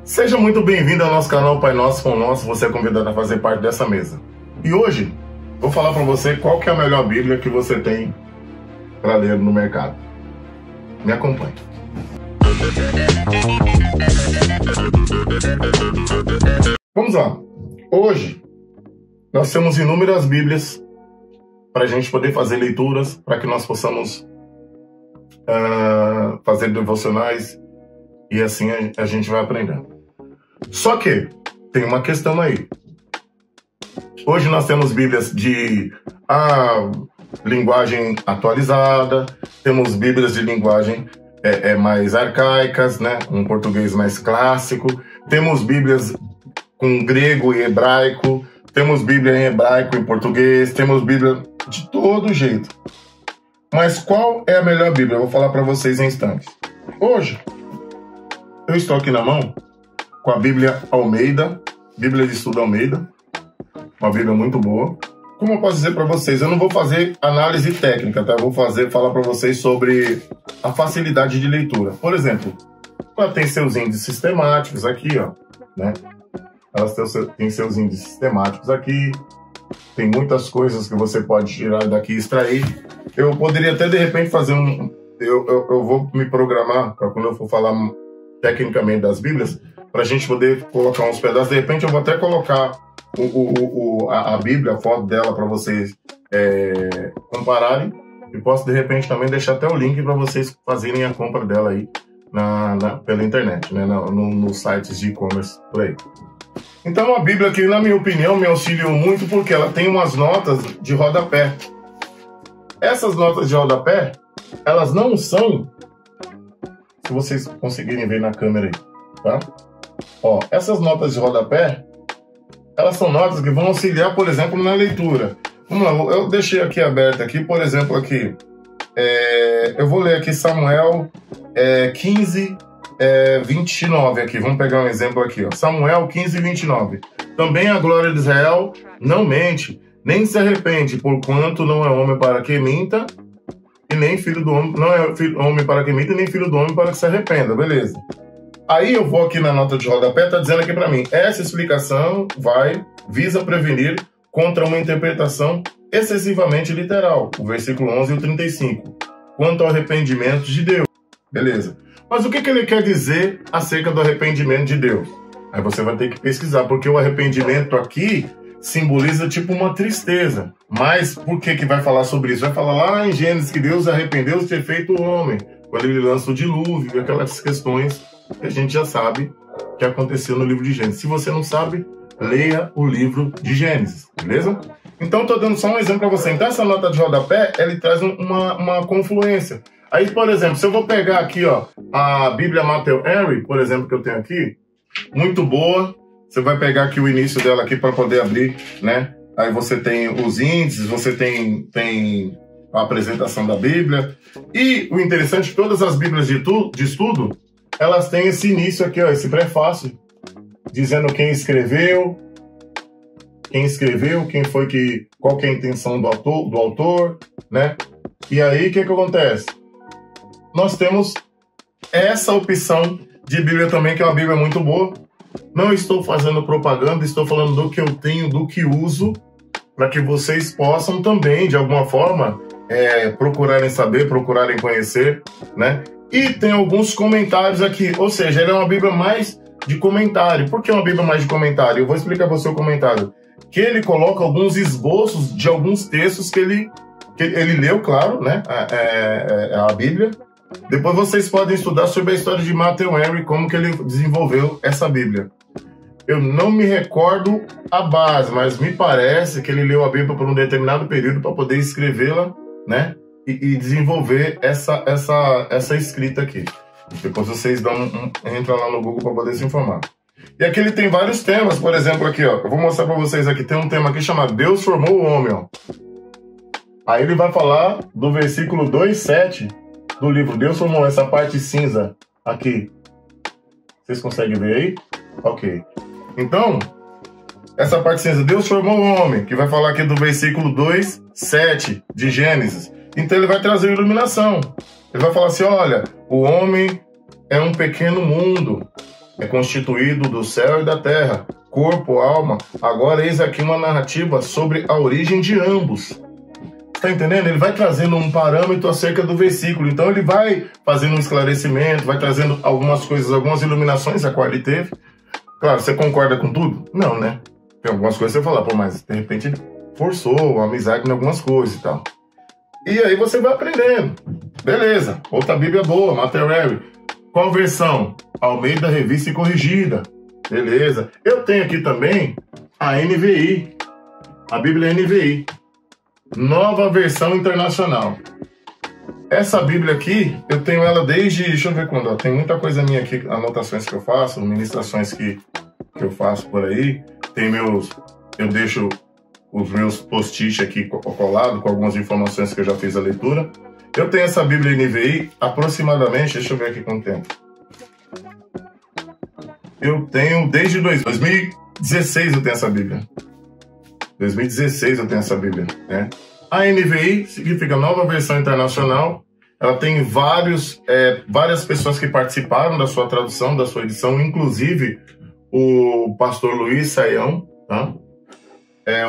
Seja muito bem-vindo ao nosso canal Pai Nosso com Nosso, você é convidado a fazer parte dessa mesa. E hoje, vou falar para você qual que é a melhor Bíblia que você tem para ler no mercado. Me acompanhe. Vamos lá. Hoje, nós temos inúmeras Bíblias para a gente poder fazer leituras, para que nós possamos fazer devocionais e assim a gente vai aprendendo. Só que tem uma questão aí. Hoje nós temos Bíblias de linguagem atualizada, temos Bíblias de linguagem mais arcaicas, né? Um português mais clássico, temos Bíblias com grego e hebraico, temos Bíblia em hebraico e português, temos Bíblia de todo jeito. Mas qual é a melhor Bíblia? Eu vou falar para vocês em instantes. Hoje, eu estou aqui na mão com a Bíblia Almeida, Bíblia de Estudo Almeida, uma Bíblia muito boa. Como eu posso dizer para vocês, eu não vou fazer análise técnica, tá? Eu vou falar para vocês sobre a facilidade de leitura. Por exemplo, ela tem seus índices sistemáticos aqui, ó, né? Elas têm seus índices sistemáticos aqui, tem muitas coisas que você pode tirar daqui e extrair. Eu poderia até, de repente, fazer eu vou me programar para quando eu for falar tecnicamente das Bíblias, para a gente poder colocar uns pedaços. De repente eu vou até colocar a Bíblia, a foto dela, para vocês compararem, e posso de repente também deixar até o link para vocês fazerem a compra dela aí pela internet, né, nos sites de e-commerce por aí. Então a Bíblia que, na minha opinião, me auxiliou muito porque ela tem umas notas de rodapé. Essas notas de rodapé, elas não são, se vocês conseguirem ver na câmera aí, tá? Ó, essas notas de rodapé, elas são notas que vão auxiliar, por exemplo, na leitura. Vamos lá, eu deixei aqui aberto aqui, por exemplo, aqui. Eu vou ler aqui Samuel 15, 29 aqui. Vamos pegar um exemplo aqui, ó. Samuel 15, 29. Também a glória de Israel não mente, nem se arrepende, porquanto não é homem para que minta, e nem filho do homem, não é homem para que minta, e nem filho do homem para que se arrependa, beleza. Aí eu vou aqui na nota de rodapé, tá dizendo aqui para mim, essa explicação visa prevenir contra uma interpretação excessivamente literal, o versículo 11 e o 35, quanto ao arrependimento de Deus, beleza. Mas o que ele quer dizer acerca do arrependimento de Deus? Aí você vai ter que pesquisar, porque o arrependimento aqui simboliza tipo uma tristeza. Mas por que vai falar sobre isso? Vai falar lá em Gênesis que Deus arrependeu de ter feito o homem, quando ele lança o dilúvio, aquelas questões que a gente já sabe que aconteceu no livro de Gênesis. Se você não sabe, leia o livro de Gênesis, beleza? Então, estou dando só um exemplo para você. Então, essa nota de rodapé, ele traz uma confluência. Aí, por exemplo, se eu vou pegar aqui, ó, a Bíblia Matthew Henry, por exemplo, que eu tenho aqui, muito boa. Você vai pegar aqui o início dela aqui para poder abrir, né? Aí você tem os índices, você tem a apresentação da Bíblia. E o interessante, todas as Bíblias de estudo, elas têm esse início aqui, ó, esse prefácio, dizendo quem escreveu, qual que é a intenção do autor, né? E aí, o que acontece? Nós temos essa opção de Bíblia também, que é uma Bíblia muito boa. Não estou fazendo propaganda, estou falando do que eu tenho, do que uso, para que vocês possam também, de alguma forma, procurarem saber, procurarem conhecer, né? E tem alguns comentários aqui, ou seja, ela é uma Bíblia mais de comentário. Por que uma Bíblia mais de comentário? Eu vou explicar para você o comentário. Que ele coloca alguns esboços de alguns textos que ele leu, claro, né? A Bíblia. Depois vocês podem estudar sobre a história de Matthew Henry, como que ele desenvolveu essa Bíblia. Eu não me recordo a base, mas me parece que ele leu a Bíblia por um determinado período para poder escrevê-la, né? E desenvolver essa escrita aqui. Depois vocês entram lá no Google para poder se informar. E aqui ele tem vários temas, por exemplo, aqui, ó. Eu vou mostrar para vocês aqui. Tem um tema aqui chamado Deus formou o homem, ó. Aí ele vai falar do versículo 2:7 do livro. Deus formou essa parte cinza aqui. Vocês conseguem ver aí? Ok. Então, essa parte cinza, Deus formou o homem, que vai falar aqui do versículo 2:7 de Gênesis. Então ele vai trazer iluminação. Ele vai falar assim, olha, o homem é um pequeno mundo. é constituído do céu e da terra, corpo, alma. Agora eis aqui uma narrativa sobre a origem de ambos. Tá entendendo? Ele vai trazendo um parâmetro acerca do versículo. Então ele vai fazendo um esclarecimento, vai trazendo algumas coisas, algumas iluminações a qual ele teve. Claro, você concorda com tudo? Não, né? Tem algumas coisas que você fala, pô, mas de repente ele forçou a amizade em algumas coisas e tal. E aí você vai aprendendo. Beleza. Outra Bíblia boa, Material. Qual versão? Almeida Revista e Corrigida. Beleza. Eu tenho aqui também a NVI. A Bíblia NVI. Nova Versão Internacional. Essa Bíblia aqui, eu tenho ela desde... Deixa eu ver quando. Ó, tem muita coisa minha aqui, anotações que eu faço, ministrações que eu faço por aí. Tem meus... Eu deixo os meus post-it aqui colados com algumas informações que eu já fiz a leitura. Eu tenho essa Bíblia NVI aproximadamente... Deixa eu ver aqui quanto tempo. Eu tenho desde 2016 eu tenho essa Bíblia. 2016 eu tenho essa Bíblia, né? A NVI significa Nova Versão Internacional. Ela tem várias pessoas que participaram da sua tradução, da sua edição, inclusive o pastor Luiz Saião, tá?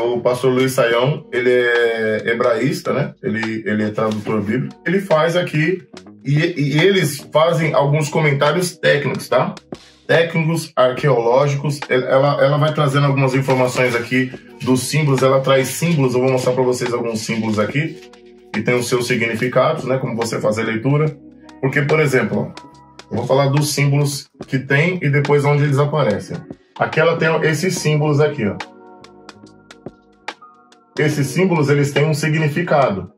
O pastor Luiz Saião, ele é hebraísta, né? Ele é tradutor bíblico. Ele faz aqui, e eles fazem alguns comentários técnicos, tá? Técnicos, arqueológicos. Ela vai trazendo algumas informações aqui dos símbolos. Ela traz símbolos, eu vou mostrar para vocês alguns símbolos aqui, que tem os seus significados, né? Como você fazer leitura. Porque, por exemplo, ó, eu vou falar dos símbolos que tem e depois onde eles aparecem. Aqui ela tem esses símbolos aqui, ó. Esses símbolos, eles têm um significado.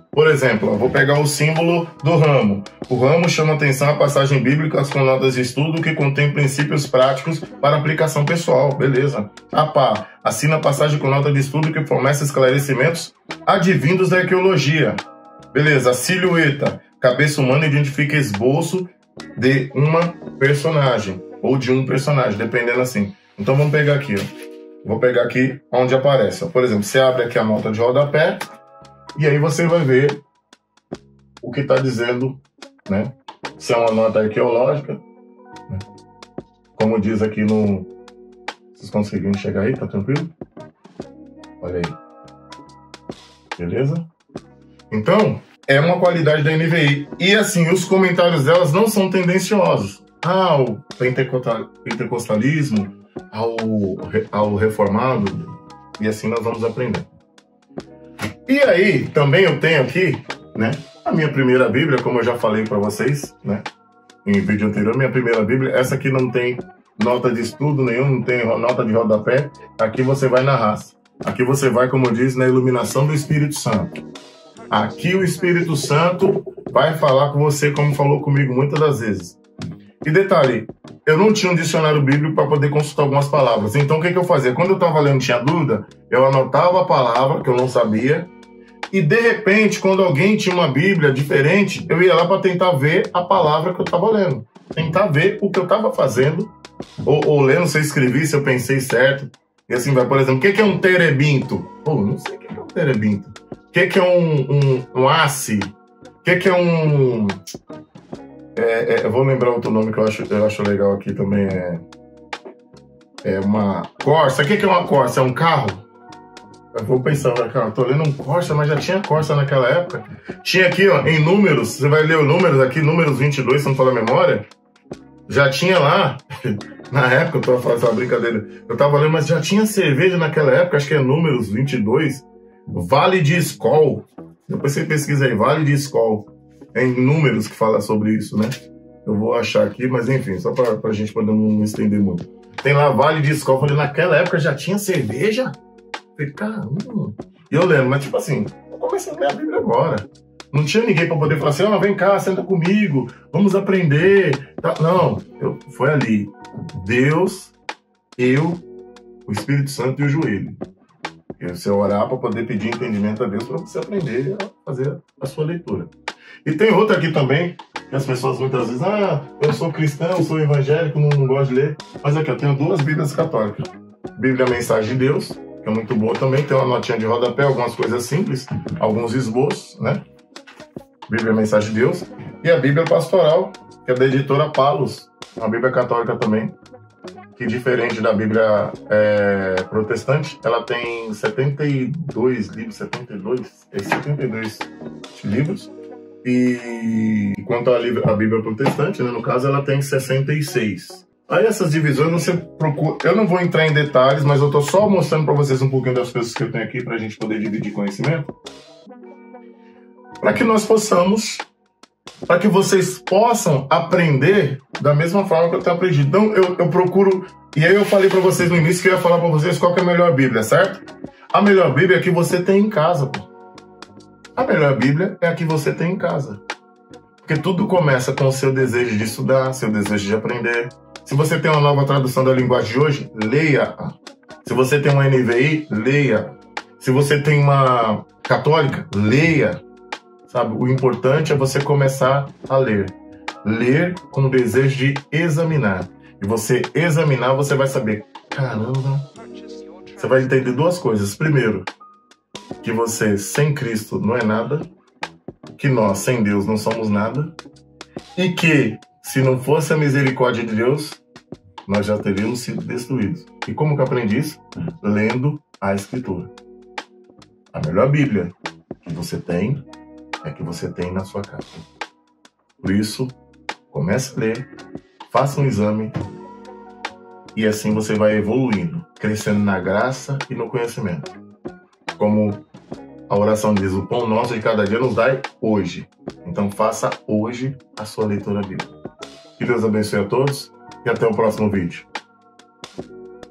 Por exemplo, vou pegar o símbolo do ramo. O ramo chama atenção a passagem bíblica com notas de estudo que contém princípios práticos para aplicação pessoal. Beleza. A pá, assina a passagem com nota de estudo que fornece esclarecimentos advindos da arqueologia. Beleza. A silhueta, cabeça humana identifica esboço de uma personagem ou de um personagem, dependendo assim. Então vamos pegar aqui, ó. Vou pegar aqui onde aparece. Ó. Por exemplo, você abre aqui a nota de rodapé. E aí você vai ver o que está dizendo, né? Se é uma nota arqueológica, né? Como diz aqui no... Vocês conseguiram chegar aí? Tá tranquilo? Olha aí. Beleza? Então, é uma qualidade da NVI. E assim, os comentários delas não são tendenciosos. Ao pentecostalismo, ao reformado, e assim nós vamos aprender. E aí, também eu tenho aqui, né, a minha primeira Bíblia, como eu já falei para vocês, né, em vídeo anterior, minha primeira Bíblia. Essa aqui não tem nota de estudo nenhum, não tem nota de rodapé. Aqui você vai na raça. Aqui você vai, como diz, na iluminação do Espírito Santo. Aqui o Espírito Santo vai falar com você como falou comigo muitas das vezes. E detalhe, eu não tinha um dicionário bíblico para poder consultar algumas palavras. Então o que eu fazia? Quando eu estava lendo, tinha dúvida, eu anotava a palavra que eu não sabia. E de repente, quando alguém tinha uma Bíblia diferente, eu ia lá para tentar ver a palavra que eu estava lendo. Tentar ver o que eu estava fazendo. Ou lendo, se eu escrevi, se eu pensei certo. E assim vai, por exemplo, o que é um terebinto? Pô, não sei o que é um terebinto. O que é um asse? O que é um... eu vou lembrar outro nome que eu acho legal aqui também. É uma Corsa. O que é uma Corsa? É um carro? Eu vou pensando, cara, tô lendo um Corsa, mas já tinha Corsa naquela época. Tinha aqui, ó, em números, você vai ler os números aqui, números 22, se não falar a memória. Já tinha lá, na época, eu tô fazendo uma brincadeira, eu tava lendo, mas já tinha cerveja naquela época, acho que é números 22, Vale de Skol. Depois você pesquisa aí, Vale de Skol. É em números que fala sobre isso, né? Eu vou achar aqui, mas enfim, só pra gente poder não estender muito. Tem lá Vale de Skol, falei, naquela época já tinha cerveja? Falei, caramba. E eu lembro, mas tipo assim, eu comecei a ler a Bíblia agora. Não tinha ninguém para poder falar assim, vem cá, senta comigo, vamos aprender. Não, foi ali. Deus, eu, o Espírito Santo e o joelho. E você orar para poder pedir entendimento a Deus para você aprender a fazer a sua leitura. E tem outra aqui também, que as pessoas muitas vezes, eu sou cristão, eu sou evangélico, não gosto de ler. Mas aqui, eu tenho duas Bíblias católicas. Bíblia Mensagem de Deus, que é muito boa também, tem uma notinha de rodapé, algumas coisas simples, alguns esboços, né? Bíblia Mensagem de Deus. E a Bíblia Pastoral, que é da editora Palos. uma Bíblia católica também, que diferente da Bíblia protestante, ela tem 72 livros, 72 livros, e quanto à Bíblia protestante, né, no caso, ela tem 66. Aí essas divisões você procura. Eu não vou entrar em detalhes, mas eu estou só mostrando para vocês um pouquinho das coisas que eu tenho aqui para a gente poder dividir conhecimento, para que nós possamos, para que vocês possam aprender da mesma forma que eu tenho aprendido. Então eu procuro, e aí eu falei para vocês no início que eu ia falar para vocês qual que é a melhor Bíblia, certo? A melhor Bíblia é a que você tem em casa, pô. A melhor Bíblia é a que você tem em casa. Porque tudo começa com o seu desejo de estudar, seu desejo de aprender. Se você tem uma nova tradução da linguagem de hoje, leia-a. Se você tem uma NVI, leia. Se você tem uma católica, leia. Sabe? O importante é você começar a ler. Ler com o desejo de examinar. E você examinar, você vai saber, caramba, você vai entender duas coisas. Primeiro, que você sem Cristo não é nada, que nós sem Deus não somos nada, e que se não fosse a misericórdia de Deus, nós já teríamos sido destruídos. E como que eu aprendi isso? Lendo a Escritura. A melhor Bíblia que você tem é que você tem na sua casa. Por isso, comece a ler, faça um exame, e assim você vai evoluindo, crescendo na graça e no conhecimento. Como a oração diz, o pão nosso de cada dia nos dai hoje. Então faça hoje a sua leitura bíblica. Que Deus abençoe a todos e até o próximo vídeo.